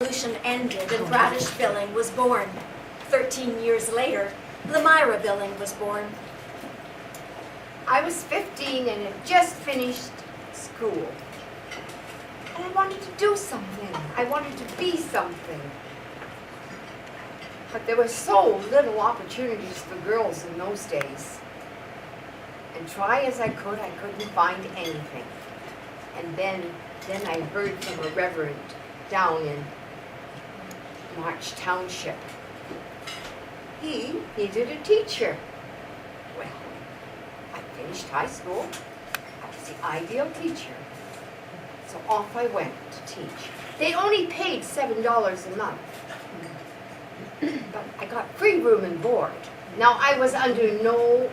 Revolution ended and Bradish Billing was born. 13 years later, Lamira Billing was born. I was 15 and had just finished school. And I wanted to do something. I wanted to be something. But there were so little opportunities for girls in those days. And try as I couldn't find anything. And then I heard from a reverend down in March Township. He needed a teacher. Well, I finished high school. I was the ideal teacher. So off I went to teach. They only paid $7 a month. But I got free room and board. Now I was under no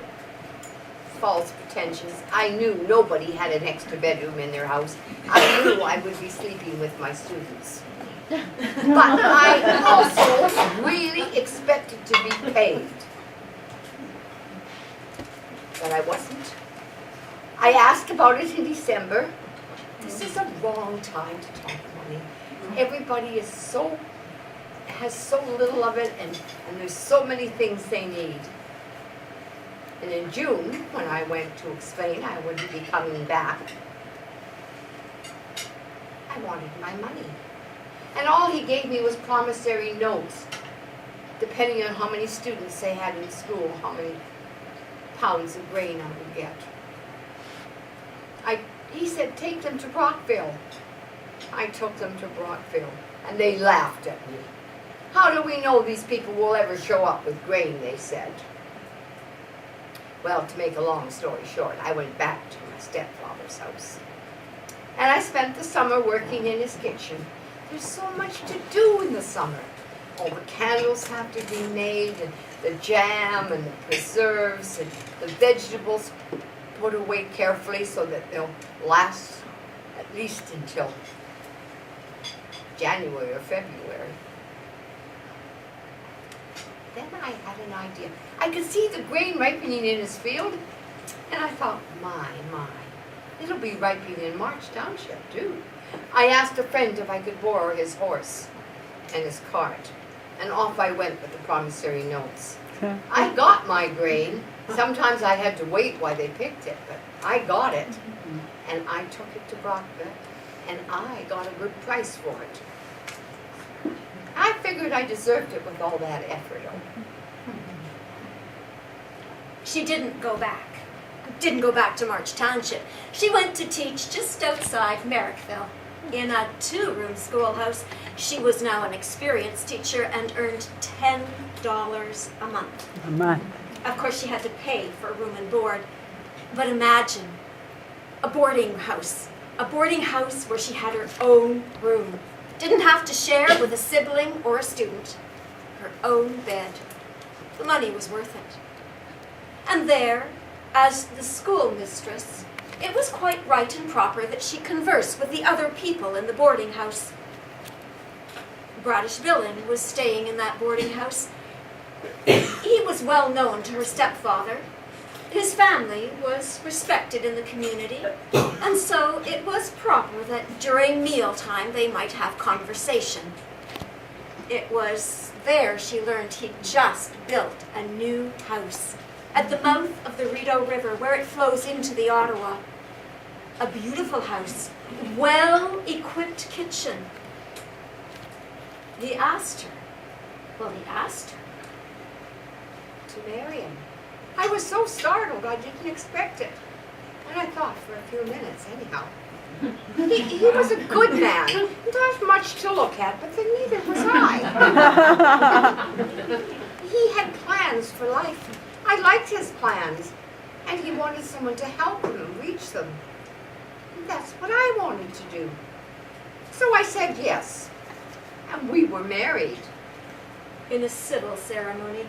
false pretensions. I knew nobody had an extra bedroom in their house. I knew I would be sleeping with my students. But I also really expected to be paid. But I wasn't. I asked about it in December. This is a wrong time to talk money. Everybody has so little of it, and there's so many things they need. And in June, when I went to explain I wouldn't be coming back, I wanted my money. And all he gave me was promissory notes, depending on how many students they had in school, how many pounds of grain I would get. He said, take them to Brockville. I took them to Brockville, and they laughed at me. How do we know these people will ever show up with grain, they said. Well, to make a long story short, I went back to my stepfather's house. And I spent the summer working in his kitchen. There's so much to do in the summer. All the candles have to be made, and the jam, and the preserves, and the vegetables put away carefully so that they'll last at least until January or February. Then I had an idea. I could see the grain ripening in his field, and I thought, my, it'll be ripening in March Township too. I asked a friend if I could borrow his horse and his cart, and off I went with the promissory notes. I got my grain. Sometimes I had to wait while they picked it, but I got it, and I took it to Brockville, and I got a good price for it. I figured I deserved it with all that effort. She didn't go back. Didn't go back to March Township. She went to teach just outside Merrickville in a 2-room schoolhouse. She was now an experienced teacher and earned $10 a month. A month. Of course, she had to pay for room and board. But imagine a boarding house where she had her own room. Didn't have to share with a sibling or a student. Her own bed. The money was worth it. And there, as the schoolmistress, it was quite right and proper that she converse with the other people in the boarding house. Bradish Billing was staying in that boarding house. He was well known to her stepfather. His family was respected in the community, and so it was proper that during mealtime they might have conversation. It was there she learned he'd just built a new house at the mouth of the Rideau River, where it flows into the Ottawa. A beautiful house, well-equipped kitchen. He asked her To marry him. I was so startled I didn't expect it. And I thought for a few minutes anyhow. He was a good man. Not much to look at, but then neither was I. He had plans for life. I liked his plans. And he wanted someone to help him reach them. And that's what I wanted to do. So I said yes. And we were married. in a civil ceremony.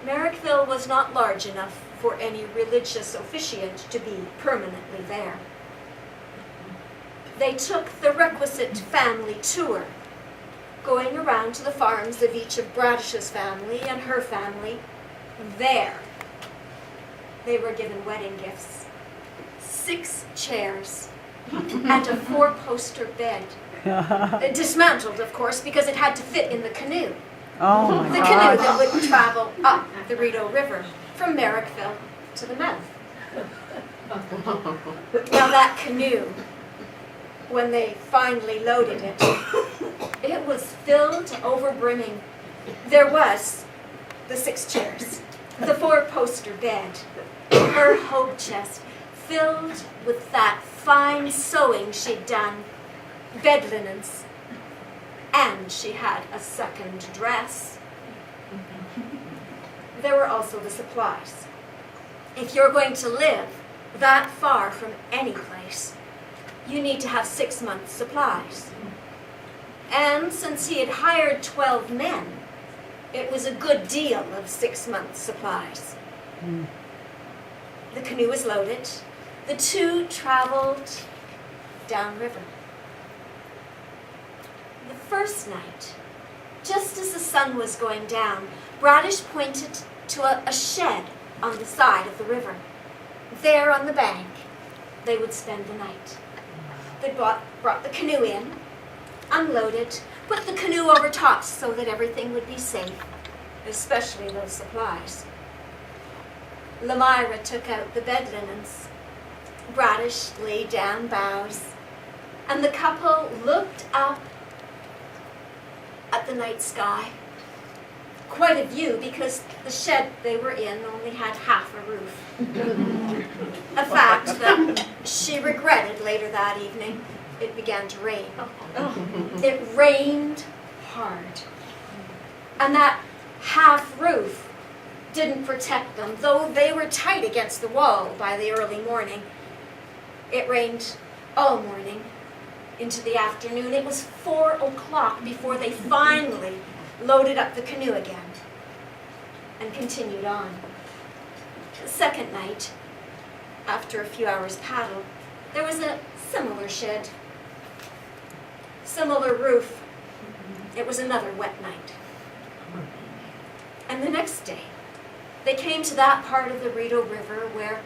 Merrickville was not large enough for any religious officiant to be permanently there. They took the requisite family tour, going around to the farms of each of Bradish's family and her family. There, they were given wedding gifts, 6 chairs, and a 4-poster bed. Dismantled, of course, because it had to fit in the canoe. Oh my The God. canoe that would travel up the Rideau River from Merrickville to the mouth. Now that canoe, when they finally loaded it, it was filled to overbrimming. There was the 6 chairs, the 4-poster bed, her hope chest filled with that fine sewing she'd done, bed linens, and she had a second dress. There were also the supplies. If you're going to live that far from any place, you need to have 6 months' supplies. And since he had hired 12 men, it was a good deal of 6 months' supplies. The canoe was loaded. The 2 traveled downriver. The first night, just as the sun was going down, Bradish pointed to a shed on the side of the river. There on the bank, they would spend the night. They brought the canoe in, unloaded, put the canoe over top so that everything would be safe, especially those supplies. Lamira took out the bed linens. Bradish laid down boughs, and the couple looked up at the night sky. Quite a view, because the shed they were in only had half a roof. A fact that she regretted later that evening. It began to rain. It rained hard. And that half roof didn't protect them, though they were tight against the wall by the early morning. It rained all morning into the afternoon. It was 4 o'clock before they finally loaded up the canoe again and continued on. The second night, after a few hours' paddle, there was a similar shed, similar roof. It was another wet night. And the next day, they came to that part of the Rideau River where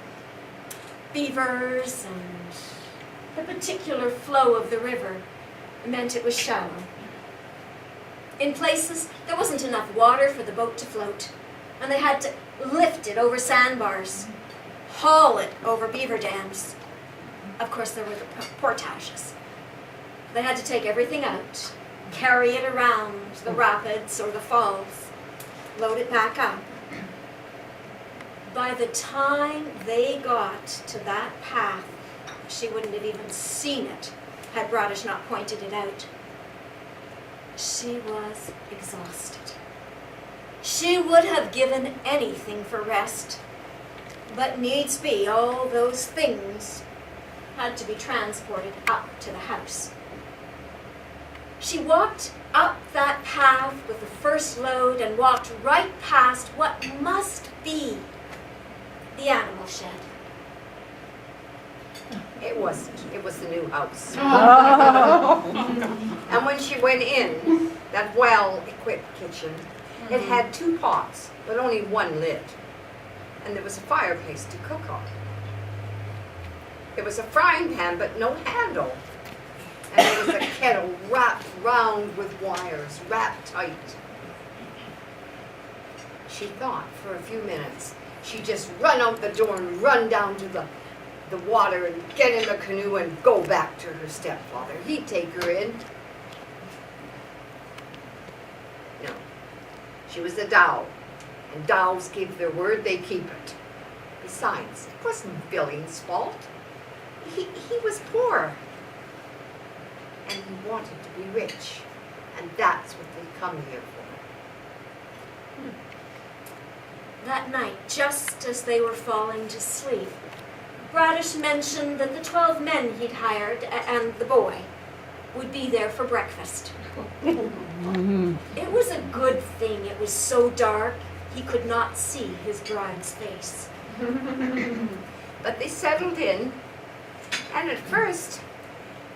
beavers and the particular flow of the river meant it was shallow. In places, there wasn't enough water for the boat to float, and they had to lift it over sandbars, haul it over beaver dams. Of course, there were the portages. They had to take everything out, carry it around the rapids or the falls, load it back up. By the time they got to that path, she wouldn't have even seen it had Bradish not pointed it out. She was exhausted. She would have given anything for rest, but needs be, all those things had to be transported up to the house. She walked up that path with the first load and walked right past what must be the animal shed. It wasn't. It was the new house. Oh. And when she went in, that well-equipped kitchen, it had 2 pots, but only 1 lid. And there was a fireplace to cook on. There was a frying pan, but no handle. And there was a kettle wrapped round with wires, wrapped tight. She thought for a few minutes she'd just run out the door and run down to the water and get in the canoe and go back to her stepfather. He'd take her in. No. She was a Dow, and Dows give their word, they keep it. Besides, it wasn't Billings' fault. He was poor. And he wanted to be rich. And that's what they come here for. That night, just as they were falling to sleep, Bradish mentioned that the 12 men he'd hired and the boy would be there for breakfast. It was a good thing it was so dark he could not see his bride's face. But they settled in, and at first,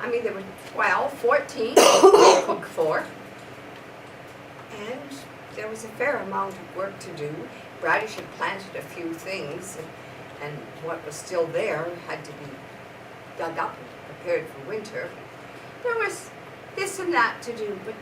there were 12, 14 to cook for, and there was a fair amount of work to do. Bradish had planted a few things, and what was still there had to be dug up and prepared for winter. There was this and that to do, but